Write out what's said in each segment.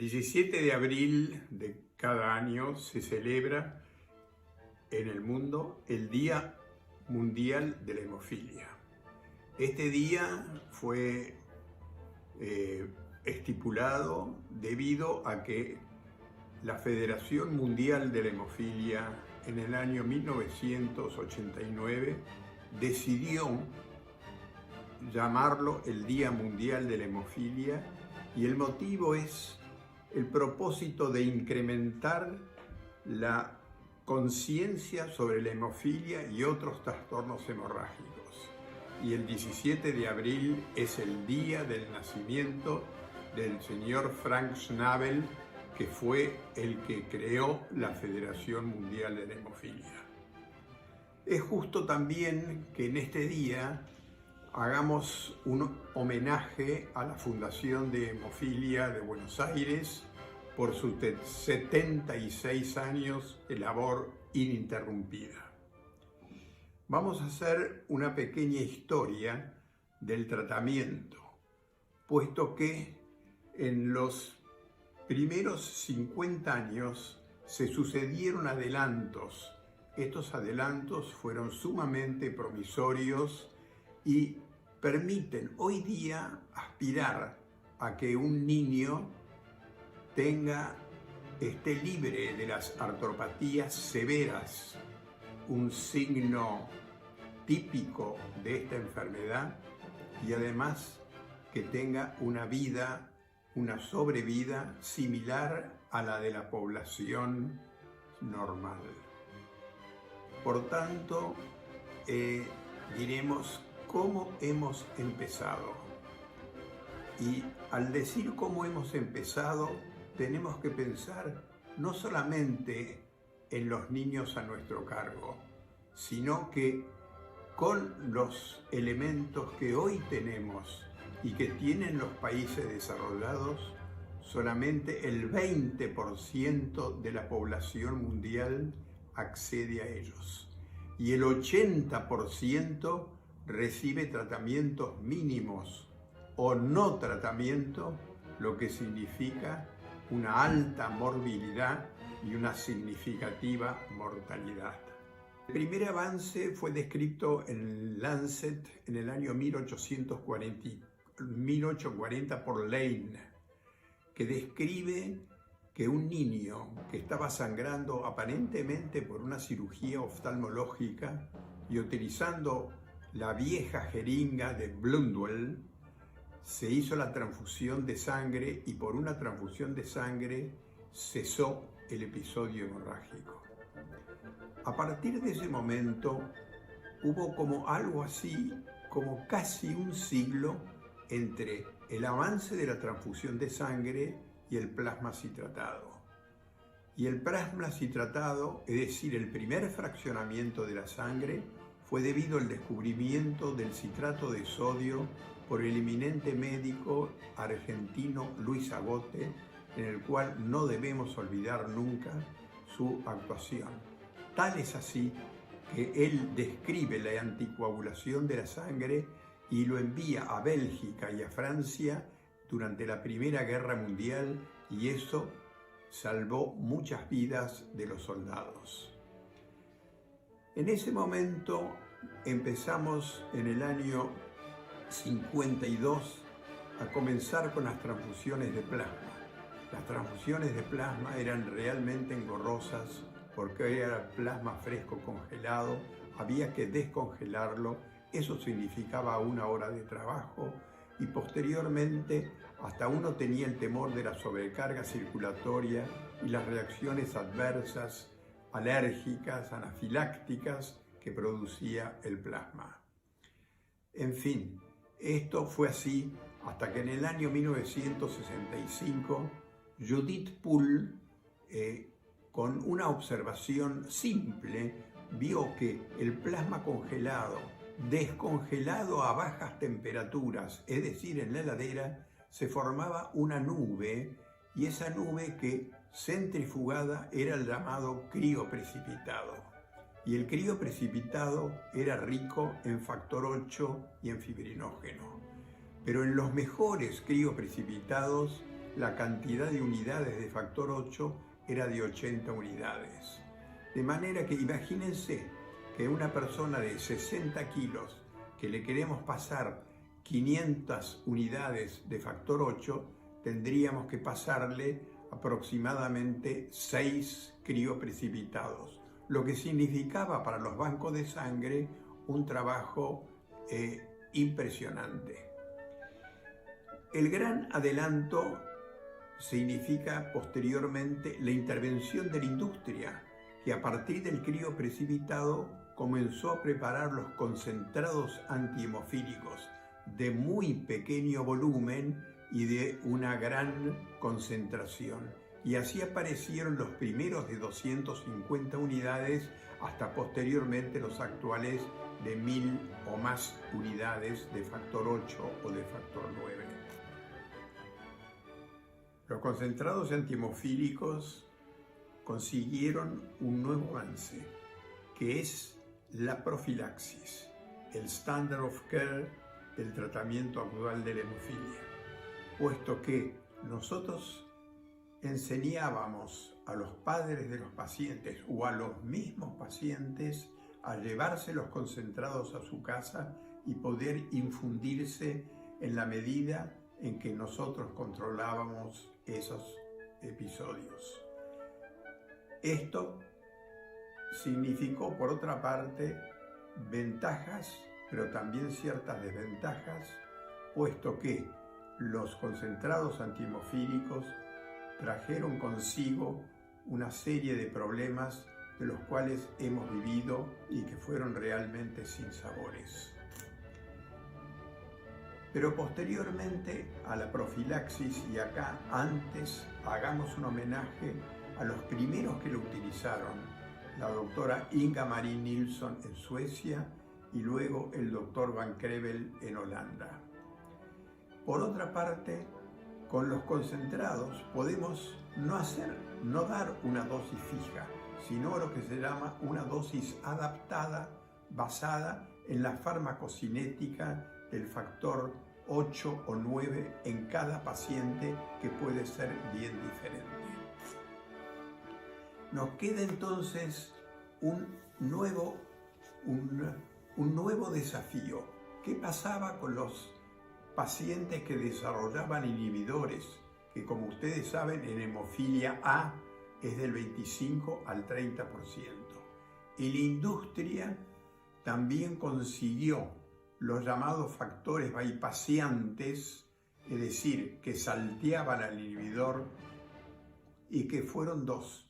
17 de abril de cada año se celebra en el mundo el Día Mundial de la Hemofilia. Este día fue estipulado debido a que la Federación Mundial de la Hemofilia en el año 1989 decidió llamarlo el Día Mundial de la Hemofilia, y el motivo es el propósito de incrementar la conciencia sobre la hemofilia y otros trastornos hemorrágicos. Y el 17 de abril es el día del nacimiento del señor Frank Schnabel, que fue el que creó la Federación Mundial de la Hemofilia. Es justo también que en este día hagamos un homenaje a la Fundación de Hemofilia de Buenos Aires por sus 76 años de labor ininterrumpida. Vamos a hacer una pequeña historia del tratamiento, puesto que en los primeros 50 años se sucedieron adelantos. Estos adelantos fueron sumamente promisorios y permiten hoy día aspirar a que un niño esté libre de las artropatías severas, un signo típico de esta enfermedad, y además que tenga una sobrevida similar a la de la población normal. Por tanto, diremos cómo hemos empezado. Y al decir cómo hemos empezado, tenemos que pensar no solamente en los niños a nuestro cargo, sino que con los elementos que hoy tenemos y que tienen los países desarrollados, solamente el 20% de la población mundial accede a ellos. Y el 80% recibe tratamientos mínimos o no tratamiento, lo que significa una alta morbilidad y una significativa mortalidad. El primer avance fue descrito en Lancet en el año 1840 por Lane, que describe que un niño que estaba sangrando aparentemente por una cirugía oftalmológica y utilizando la vieja jeringa de Blundell, se hizo la transfusión de sangre y por una transfusión de sangre cesó el episodio hemorrágico. A partir de ese momento hubo como algo así, como casi un siglo entre el avance de la transfusión de sangre y el plasma citratado. Y el plasma citratado, es decir, el primer fraccionamiento de la sangre, fue debido al descubrimiento del citrato de sodio por el eminente médico argentino Luis Agote, en el cual no debemos olvidar nunca su actuación. Tal es así que él describe la anticoagulación de la sangre y lo envía a Bélgica y a Francia durante la Primera Guerra Mundial, y eso salvó muchas vidas de los soldados. En ese momento empezamos en el año 52 a comenzar con las transfusiones de plasma. Las transfusiones de plasma eran realmente engorrosas porque era plasma fresco congelado, había que descongelarlo, eso significaba 1 hora de trabajo y posteriormente hasta uno tenía el temor de la sobrecarga circulatoria y las reacciones adversas, alérgicas, anafilácticas que producía el plasma. En fin, esto fue así hasta que en el año 1965 Judith Poole, con una observación simple, vio que el plasma congelado, descongelado a bajas temperaturas, es decir, en la heladera, se formaba una nube, y esa nube que centrifugada era el llamado crioprecipitado. Y el crioprecipitado era rico en factor 8 y en fibrinógeno. Pero en los mejores crioprecipitados la cantidad de unidades de factor 8 era de 80 unidades. De manera que imagínense que una persona de 60 kilos que le queremos pasar 500 unidades de factor 8, tendríamos que pasarle aproximadamente 6 crioprecipitados, lo que significaba para los bancos de sangre un trabajo impresionante. El gran adelanto significa posteriormente la intervención de la industria, que a partir del crioprecipitado comenzó a preparar los concentrados antihemofílicos de muy pequeño volumen y de una gran concentración. Y así aparecieron los primeros de 250 unidades hasta posteriormente los actuales de 1000 o más unidades de factor 8 o de factor 9. Los concentrados antihemofílicos consiguieron un nuevo avance, que es la profilaxis, el standard of care del tratamiento actual de la hemofilia, puesto que nosotros enseñábamos a los padres de los pacientes o a los mismos pacientes a llevarse los concentrados a su casa y poder infundirse en la medida en que nosotros controlábamos esos episodios. Esto significó, por otra parte, ventajas, pero también ciertas desventajas, puesto que los concentrados antihemofílicos trajeron consigo una serie de problemas de los cuales hemos vivido y que fueron realmente sinsabores. Pero posteriormente a la profilaxis, y acá antes hagamos un homenaje a los primeros que lo utilizaron, la doctora Inga-Marie Nilsson en Suecia y luego el doctor Van Crevel en Holanda. Por otra parte, con los concentrados podemos no dar una dosis fija, sino lo que se llama una dosis adaptada basada en la farmacocinética del factor 8 o 9 en cada paciente, que puede ser bien diferente. Nos queda entonces un nuevo desafío. ¿Qué pasaba con los pacientes que desarrollaban inhibidores? Que, como ustedes saben, en hemofilia A es del 25 al 30%. Y la industria también consiguió los llamados factores bypassiantes, es decir, que salteaban al inhibidor, y que fueron dos.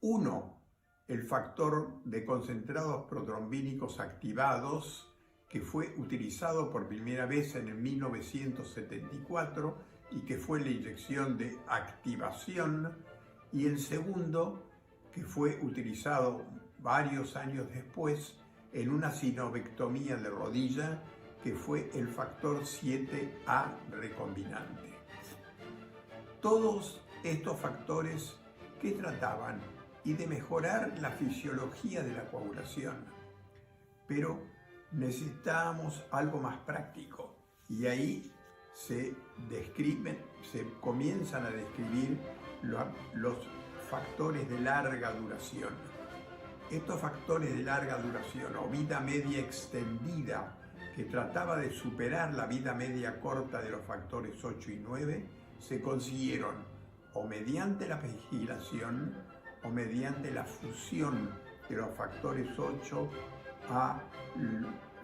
Uno, el factor de concentrados protrombínicos activados, que fue utilizado por primera vez en el 1974 y que fue la inyección de activación, y el segundo, que fue utilizado varios años después en una sinovectomía de rodilla, que fue el factor 7A recombinante. Todos estos factores que trataban y de mejorar la fisiología de la coagulación, pero necesitábamos algo más práctico, y ahí se comienzan a describir los factores de larga duración. Estos factores de larga duración o vida media extendida, que trataba de superar la vida media corta de los factores 8 y 9, se consiguieron o mediante la vigilación o mediante la fusión de los factores 8 a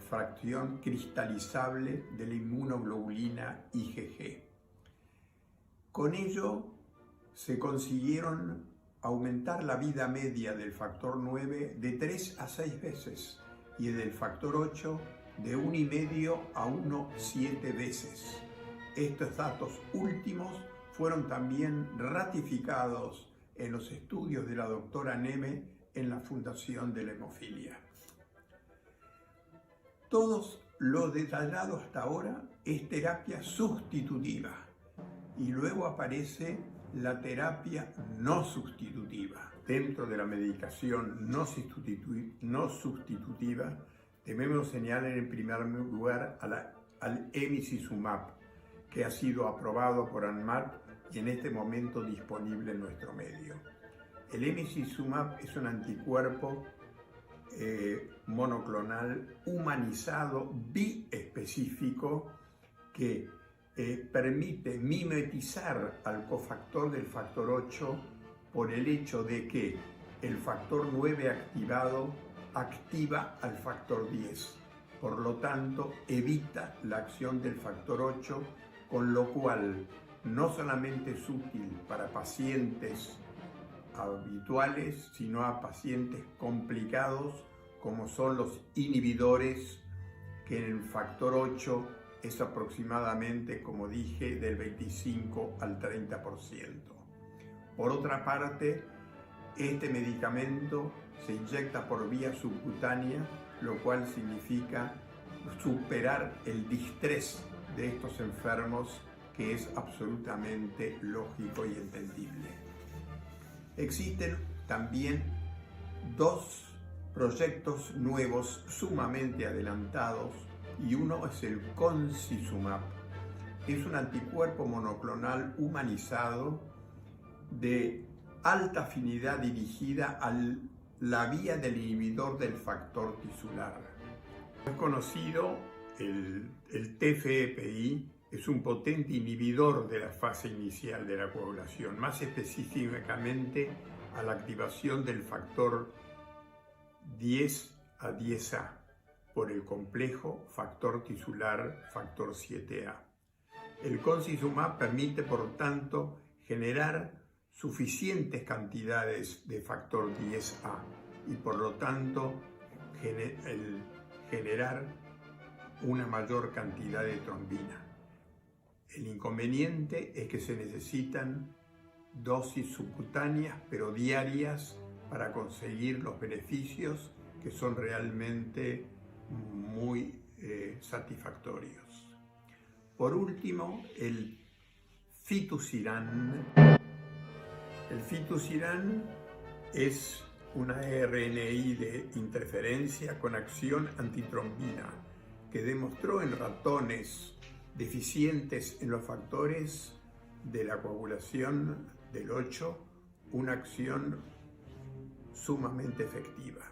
fracción cristalizable de la inmunoglobulina IgG. Con ello se consiguieron aumentar la vida media del factor 9 de 3 a 6 veces y del factor 8 de 1,5 a 1,7 veces. Estos datos últimos fueron también ratificados en los estudios de la doctora Neme en la Fundación de la Hemofilia. Todo lo detallado hasta ahora es terapia sustitutiva, y luego aparece la terapia no sustitutiva. Dentro de la medicación no sustitutiva debemos señalar en primer lugar al emicizumab, que ha sido aprobado por ANMAT y en este momento disponible en nuestro medio. El emicizumab es un anticuerpo monoclonal humanizado biespecífico que permite mimetizar al cofactor del factor 8 por el hecho de que el factor 9 activado activa al factor 10. Por lo tanto, evita la acción del factor 8, con lo cual no solamente es útil para pacientes habituales, sino a pacientes complicados, como son los inhibidores, que en el factor 8 es aproximadamente, como dije, del 25 al 30%. Por otra parte, este medicamento se inyecta por vía subcutánea, lo cual significa superar el distrés de estos enfermos, que es absolutamente lógico y entendible. Existen también dos proyectos nuevos sumamente adelantados, y uno es el concizumab. Es un anticuerpo monoclonal humanizado de alta afinidad dirigida a la vía del inhibidor del factor tisular. Es conocido, el TFEPI es un potente inhibidor de la fase inicial de la coagulación, más específicamente a la activación del factor 10 a 10A por el complejo factor tisular factor 7A. El concizumab permite, por tanto, generar suficientes cantidades de factor 10A y, por lo tanto, generar una mayor cantidad de trombina. El inconveniente es que se necesitan dosis subcutáneas, pero diarias, para conseguir los beneficios que son realmente muy satisfactorios. Por último, el fitusiran. El fitusiran es una RNAi de interferencia con acción antitrombina que demostró en ratones deficientes en los factores de la coagulación del 8 una acción sumamente efectiva.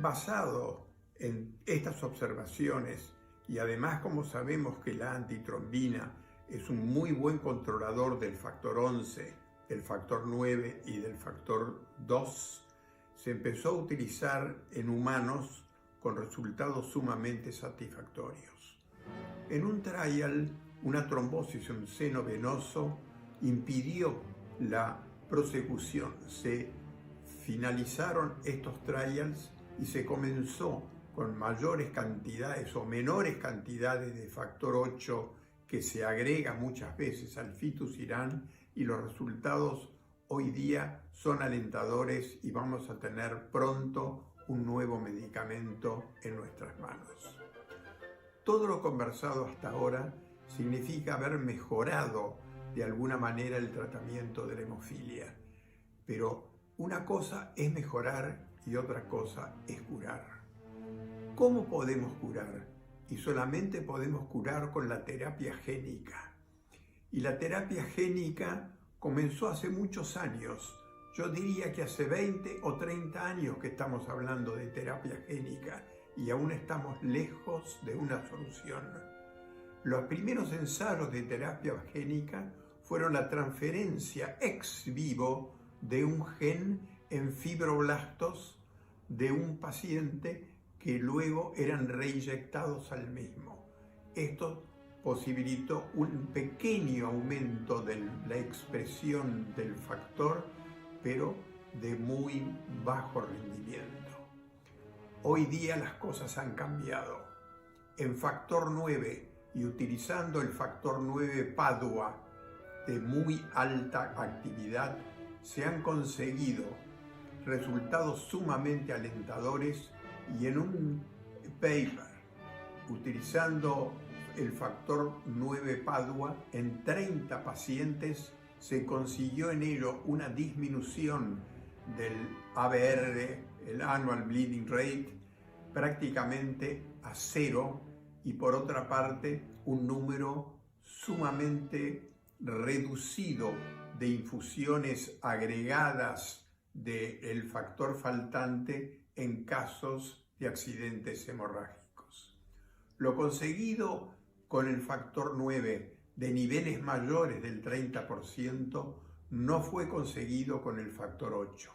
Basado en estas observaciones, y además como sabemos que la antitrombina es un muy buen controlador del factor 11, del factor 9 y del factor 2, se empezó a utilizar en humanos con resultados sumamente satisfactorios. En un trial, una trombosis en un seno venoso impidió la prosecución. Se finalizaron estos trials y se comenzó con mayores cantidades o menores cantidades de factor 8 que se agrega muchas veces al fitusiran, y los resultados hoy día son alentadores y vamos a tener pronto un nuevo medicamento en nuestras manos. Todo lo conversado hasta ahora significa haber mejorado de alguna manera el tratamiento de la hemofilia, pero una cosa es mejorar y otra cosa es curar. ¿Cómo podemos curar? Y solamente podemos curar con la terapia génica. Y la terapia génica comenzó hace muchos años. Yo diría que hace 20 o 30 años que estamos hablando de terapia génica y aún estamos lejos de una solución. Los primeros ensayos de terapia génica fueron la transferencia ex vivo de un gen en fibroblastos de un paciente que luego eran reinyectados al mismo. Esto posibilitó un pequeño aumento de la expresión del factor, pero de muy bajo rendimiento. Hoy día las cosas han cambiado. En factor 9 y utilizando el factor 9 Padua de muy alta actividad, se han conseguido resultados sumamente alentadores, y en un paper utilizando el factor 9 Padua en 30 pacientes se consiguió en ello una disminución del ABR, el Annual Bleeding Rate, prácticamente a 0, y por otra parte un número sumamente reducido de infusiones agregadas del factor faltante en casos de accidentes hemorrágicos. Lo conseguido con el factor 9 de niveles mayores del 30% no fue conseguido con el factor 8,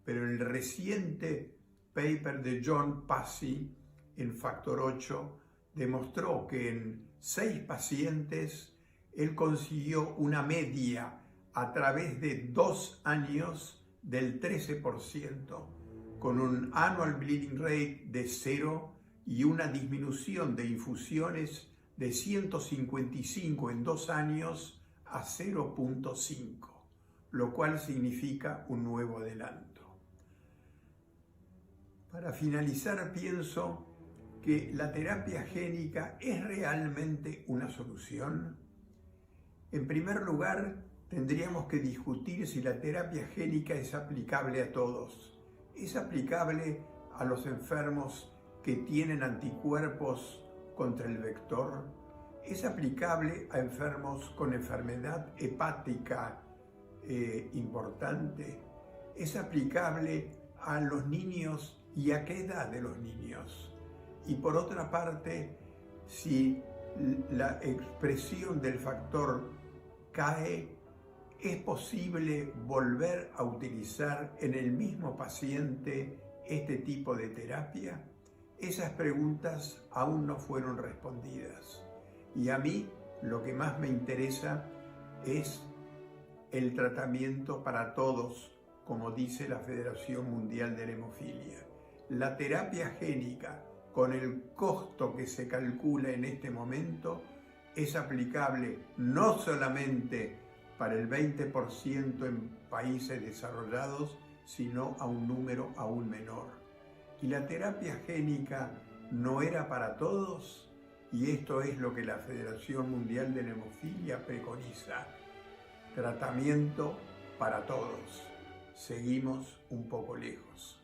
pero en el reciente paper de John Passy, en factor 8, demostró que en 6 pacientes él consiguió una media a través de 2 años del 13%, con un annual bleeding rate de 0 y una disminución de infusiones de 155 en 2 años a 0.5, lo cual significa un nuevo adelanto. Para finalizar, pienso que la terapia génica es realmente una solución. En primer lugar, tendríamos que discutir si la terapia génica es aplicable a todos. ¿Es aplicable a los enfermos que tienen anticuerpos contra el vector? ¿Es aplicable a enfermos con enfermedad hepática importante? ¿Es aplicable a los niños y a qué edad de los niños? Y por otra parte, si la expresión del factor cae, ¿es posible volver a utilizar en el mismo paciente este tipo de terapia? Esas preguntas aún no fueron respondidas. Y a mí lo que más me interesa es el tratamiento para todos, como dice la Federación Mundial de la Hemofilia. La terapia génica, con el costo que se calcula en este momento, es aplicable no solamente para el 20% en países desarrollados, sino a un número aún menor. Y la terapia génica no era para todos, y esto es lo que la Federación Mundial de la Hemofilia preconiza: tratamiento para todos. Seguimos un poco lejos.